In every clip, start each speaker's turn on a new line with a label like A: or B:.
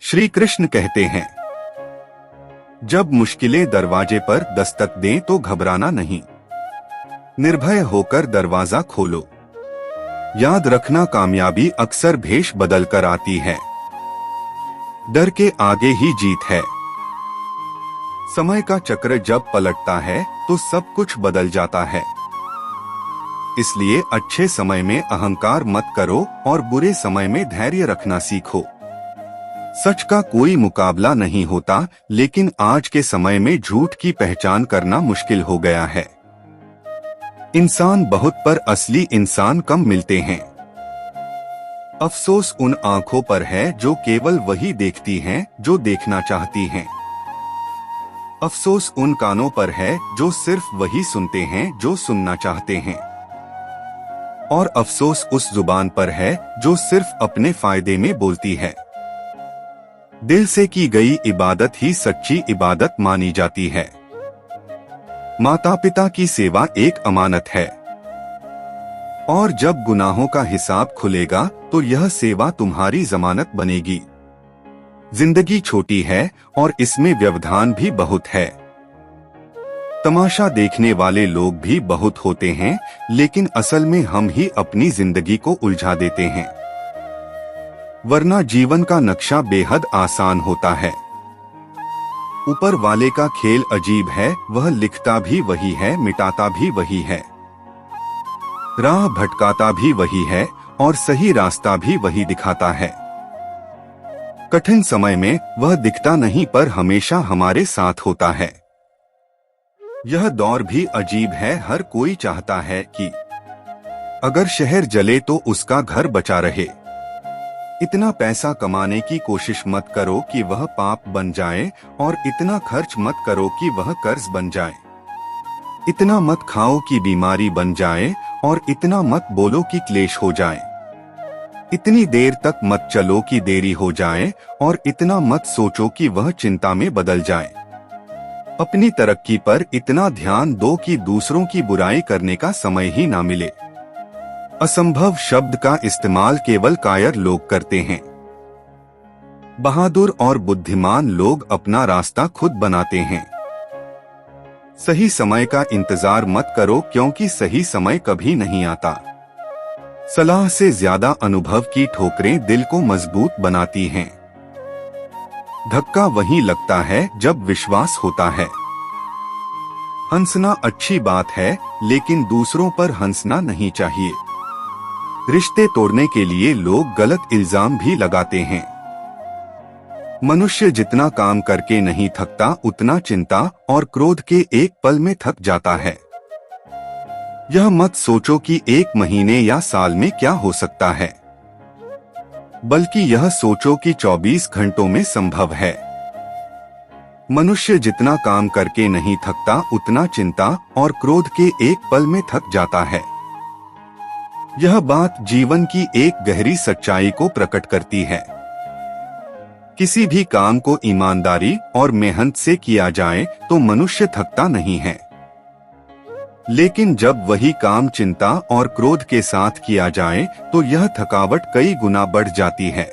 A: श्री कृष्ण कहते हैं, जब मुश्किलें दरवाजे पर दस्तक दें तो घबराना नहीं, निर्भय होकर दरवाजा खोलो। याद रखना, कामयाबी अक्सर भेष बदल कर आती है, डर के आगे ही जीत है। समय का चक्र जब पलटता है तो सब कुछ बदल जाता है। इसलिए अच्छे समय में अहंकार मत करो और बुरे समय में धैर्य रखना सीखो। सच का कोई मुकाबला नहीं होता, लेकिन आज के समय में झूठ की पहचान करना मुश्किल हो गया है। इंसान बहुत पर असली इंसान कम मिलते हैं। अफसोस उन आंखों पर है जो केवल वही देखती हैं जो देखना चाहती हैं। अफसोस उन कानों पर है जो सिर्फ वही सुनते हैं जो सुनना चाहते हैं। और अफसोस उस जुबान पर है जो सिर्फ अपने फायदे में बोलती है। दिल से की गई इबादत ही सच्ची इबादत मानी जाती है। माता पिता की सेवा एक अमानत है, और जब गुनाहों का हिसाब खुलेगा तो यह सेवा तुम्हारी जमानत बनेगी। जिंदगी छोटी है और इसमें व्यवधान भी बहुत है। तमाशा देखने वाले लोग भी बहुत होते हैं, लेकिन असल में हम ही अपनी जिंदगी को उलझा देते हैं। वरना जीवन का नक्शा बेहद आसान होता है। ऊपर वाले का खेल अजीब है, वह लिखता भी वही है, मिटाता भी वही है, राह भटकाता भी वही है और सही रास्ता भी वही दिखाता है। कठिन समय में वह दिखता नहीं पर हमेशा हमारे साथ होता है। यह दौर भी अजीब है, हर कोई चाहता है कि अगर शहर जले तो उसका घर बचा रहे। इतना पैसा कमाने की कोशिश मत करो कि वह पाप बन जाए, और इतना खर्च मत करो कि वह कर्ज बन जाए। इतना मत खाओ कि बीमारी बन जाए, और इतना मत बोलो कि क्लेश हो जाए। इतनी देर तक मत चलो कि देरी हो जाए, और इतना मत सोचो कि वह चिंता में बदल जाए। अपनी तरक्की पर इतना ध्यान दो कि दूसरों की बुराई करने का समय ही ना मिले। असंभव शब्द का इस्तेमाल केवल कायर लोग करते हैं। बहादुर और बुद्धिमान लोग अपना रास्ता खुद बनाते हैं। सही समय का इंतजार मत करो, क्योंकि सही समय कभी नहीं आता। सलाह से ज्यादा अनुभव की ठोकरें दिल को मजबूत बनाती हैं। धक्का वहीं लगता है जब विश्वास होता है। हंसना अच्छी बात है, लेकिन दूसरों पर हंसना नहीं चाहिए। रिश्ते तोड़ने के लिए लोग गलत इल्जाम भी लगाते हैं। मनुष्य जितना काम करके नहीं थकता, उतना चिंता और क्रोध के एक पल में थक जाता है। यह मत सोचो कि एक महीने या साल में क्या हो सकता है, बल्कि यह सोचो कि 24 घंटों में संभव है। मनुष्य जितना काम करके नहीं थकता, उतना चिंता और क्रोध के एक पल में थक जाता है। यह बात जीवन की एक गहरी सच्चाई को प्रकट करती है। किसी भी काम को ईमानदारी और मेहनत से किया जाए तो मनुष्य थकता नहीं है, लेकिन जब वही काम चिंता और क्रोध के साथ किया जाए तो यह थकावट कई गुना बढ़ जाती है।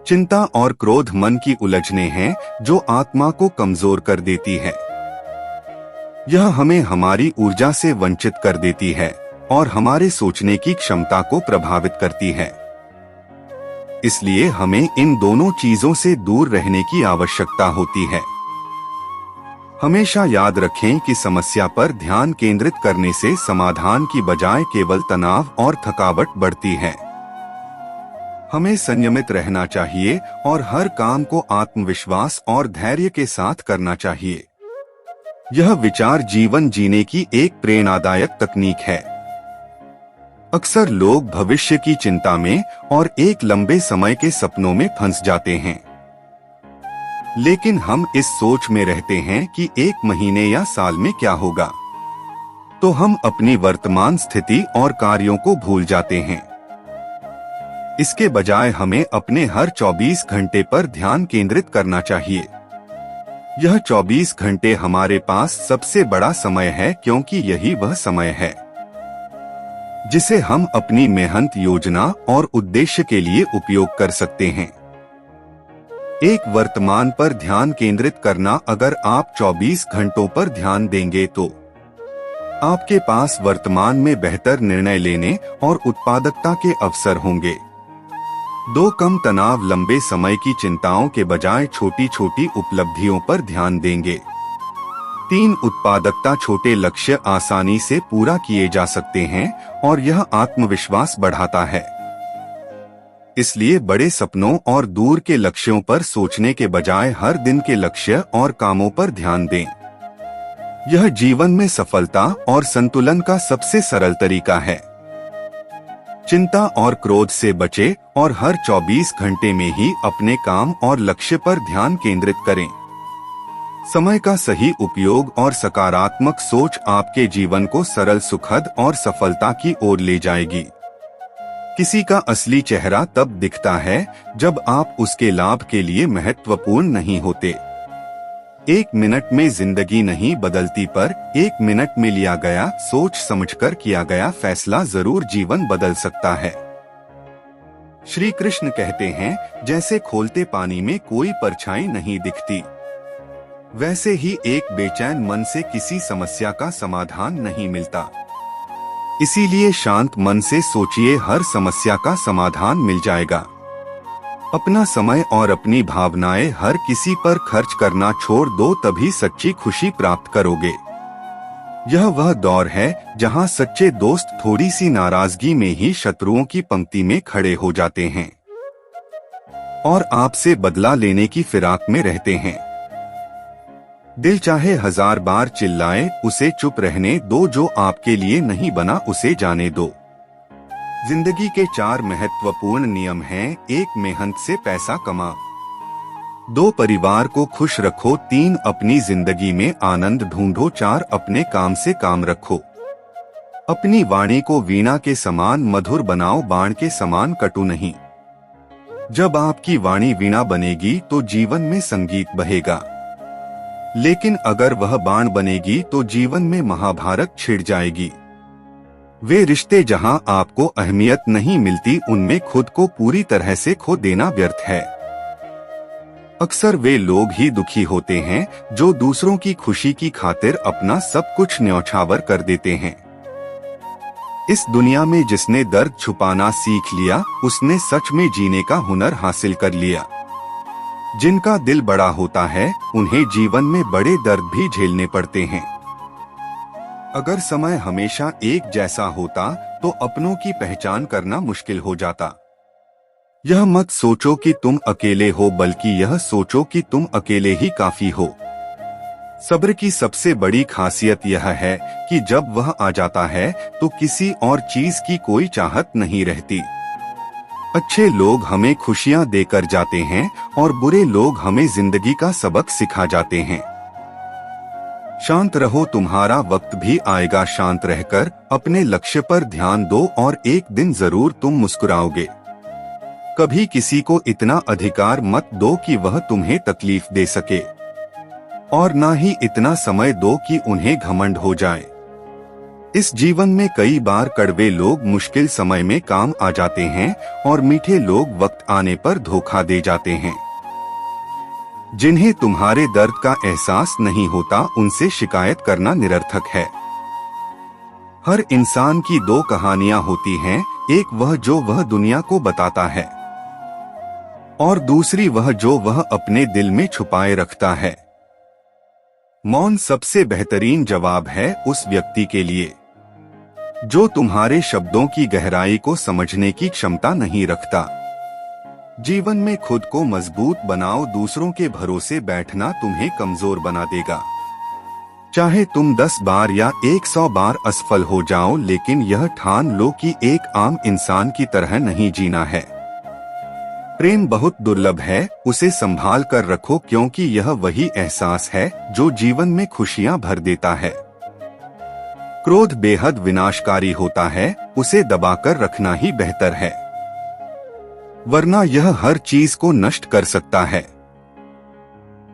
A: चिंता और क्रोध मन की उलझने हैं जो आत्मा को कमजोर कर देती है। यह हमें हमारी ऊर्जा से वंचित कर देती है और हमारे सोचने की क्षमता को प्रभावित करती है। इसलिए हमें इन दोनों चीजों से दूर रहने की आवश्यकता होती है। हमेशा याद रखें कि समस्या पर ध्यान केंद्रित करने से समाधान की बजाय केवल तनाव और थकावट बढ़ती है। हमें संयमित रहना चाहिए और हर काम को आत्मविश्वास और धैर्य के साथ करना चाहिए। यह विचार जीवन जीने की एक प्रेरणादायक तकनीक है। अक्सर लोग भविष्य की चिंता में और एक लंबे समय के सपनों में फंस जाते हैं, लेकिन हम इस सोच में रहते हैं कि एक महीने या साल में क्या होगा, तो हम अपनी वर्तमान स्थिति और कार्यों को भूल जाते हैं। इसके बजाय हमें अपने हर 24 घंटे पर ध्यान केंद्रित करना चाहिए। यह 24 घंटे हमारे पास सबसे बड़ा समय है, क्योंकि यही वह समय है जिसे हम अपनी मेहनत, योजना और उद्देश्य के लिए उपयोग कर सकते हैं। एक वर्तमान पर ध्यान केंद्रित करना। अगर आप 24 घंटों पर ध्यान देंगे तो आपके पास वर्तमान में बेहतर निर्णय लेने और उत्पादकता के अवसर होंगे। 2 कम तनाव। लंबे समय की चिंताओं के बजाय छोटी छोटी उपलब्धियों पर ध्यान देंगे। 3 उत्पादकता। छोटे लक्ष्य आसानी से पूरा किए जा सकते हैं और यह आत्मविश्वास बढ़ाता है। इसलिए बड़े सपनों और दूर के लक्ष्यों पर सोचने के बजाय हर दिन के लक्ष्य और कामों पर ध्यान दें। यह जीवन में सफलता और संतुलन का सबसे सरल तरीका है। चिंता और क्रोध से बचें और हर 24 घंटे में ही अपने काम और लक्ष्य पर ध्यान केंद्रित करें। समय का सही उपयोग और सकारात्मक सोच आपके जीवन को सरल, सुखद और सफलता की ओर ले जाएगी। किसी का असली चेहरा तब दिखता है जब आप उसके लाभ के लिए महत्वपूर्ण नहीं होते। 1 मिनट में जिंदगी नहीं बदलती, पर 1 मिनट में लिया गया, सोच समझकर किया गया फैसला जरूर जीवन बदल सकता है। श्री कृष्ण कहते हैं, जैसे खोलते पानी में कोई परछाई नहीं दिखती, वैसे ही एक बेचैन मन से किसी समस्या का समाधान नहीं मिलता। इसीलिए शांत मन से सोचिए, हर समस्या का समाधान मिल जाएगा। अपना समय और अपनी भावनाएं हर किसी पर खर्च करना छोड़ दो, तभी सच्ची खुशी प्राप्त करोगे। यह वह दौर है जहां सच्चे दोस्त थोड़ी सी नाराजगी में ही शत्रुओं की पंक्ति में खड़े हो जाते हैं और आपसे बदला लेने की फिराक में रहते हैं। दिल चाहे 1000 बार चिल्लाए, उसे चुप रहने दो। जो आपके लिए नहीं बना उसे जाने दो। जिंदगी के 4 महत्वपूर्ण नियम हैं। 1 मेहनत से पैसा कमा। 2 परिवार को खुश रखो। 3 अपनी जिंदगी में आनंद ढूंढो। 4 अपने काम से काम रखो। अपनी वाणी को वीणा के समान मधुर बनाओ, बाण के समान कटु नहीं। जब आपकी वाणी वीणा बनेगी तो जीवन में संगीत बहेगा, लेकिन अगर वह बाण बनेगी तो जीवन में महाभारत छिड़ जाएगी। वे रिश्ते जहां आपको अहमियत नहीं मिलती, उनमें खुद को पूरी तरह से खो देना व्यर्थ है। अक्सर वे लोग ही दुखी होते हैं जो दूसरों की खुशी की खातिर अपना सब कुछ न्यौछावर कर देते हैं। इस दुनिया में जिसने दर्द छुपाना सीख लिया, उसने सच में जीने का हुनर हासिल कर लिया। जिनका दिल बड़ा होता है, उन्हें जीवन में बड़े दर्द भी झेलने पड़ते हैं। अगर समय हमेशा एक जैसा होता तो अपनों की पहचान करना मुश्किल हो जाता। यह मत सोचो कि तुम अकेले हो, बल्कि यह सोचो कि तुम अकेले ही काफी हो। सब्र की सबसे बड़ी खासियत यह है कि जब वह आ जाता है तो किसी और चीज की कोई चाहत नहीं रहती। अच्छे लोग हमें खुशियां देकर जाते हैं और बुरे लोग हमें जिंदगी का सबक सिखा जाते हैं। शांत रहो, तुम्हारा वक्त भी आएगा। शांत रहकर अपने लक्ष्य पर ध्यान दो और एक दिन जरूर तुम मुस्कुराओगे। कभी किसी को इतना अधिकार मत दो कि वह तुम्हें तकलीफ दे सके, और ना ही इतना समय दो कि उन्हें घमंड हो जाए। इस जीवन में कई बार कड़वे लोग मुश्किल समय में काम आ जाते हैं और मीठे लोग वक्त आने पर धोखा दे जाते हैं। जिन्हें तुम्हारे दर्द का एहसास नहीं होता, उनसे शिकायत करना निरर्थक है। हर इंसान की 2 कहानियां होती हैं, एक वह जो वह दुनिया को बताता है, और दूसरी वह जो वह अपने दिल में छुपाए रखता है। मौन सबसे बेहतरीन जवाब है उस व्यक्ति के लिए जो तुम्हारे शब्दों की गहराई को समझने की क्षमता नहीं रखता। जीवन में खुद को मजबूत बनाओ, दूसरों के भरोसे बैठना तुम्हें कमजोर बना देगा। चाहे तुम 10 बार या 100 बार असफल हो जाओ, लेकिन यह ठान लो कि एक आम इंसान की तरह नहीं जीना है। प्रेम बहुत दुर्लभ है, उसे संभाल कर रखो, क्योंकि यह वही एहसास है जो जीवन में खुशियां भर देता है। क्रोध बेहद विनाशकारी होता है, उसे दबाकर रखना ही बेहतर है, वरना यह हर चीज को नष्ट कर सकता है।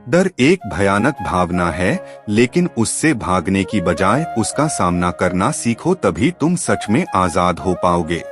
A: डर एक भयानक भावना है, लेकिन उससे भागने की बजाय उसका सामना करना सीखो, तभी तुम सच में आजाद हो पाओगे।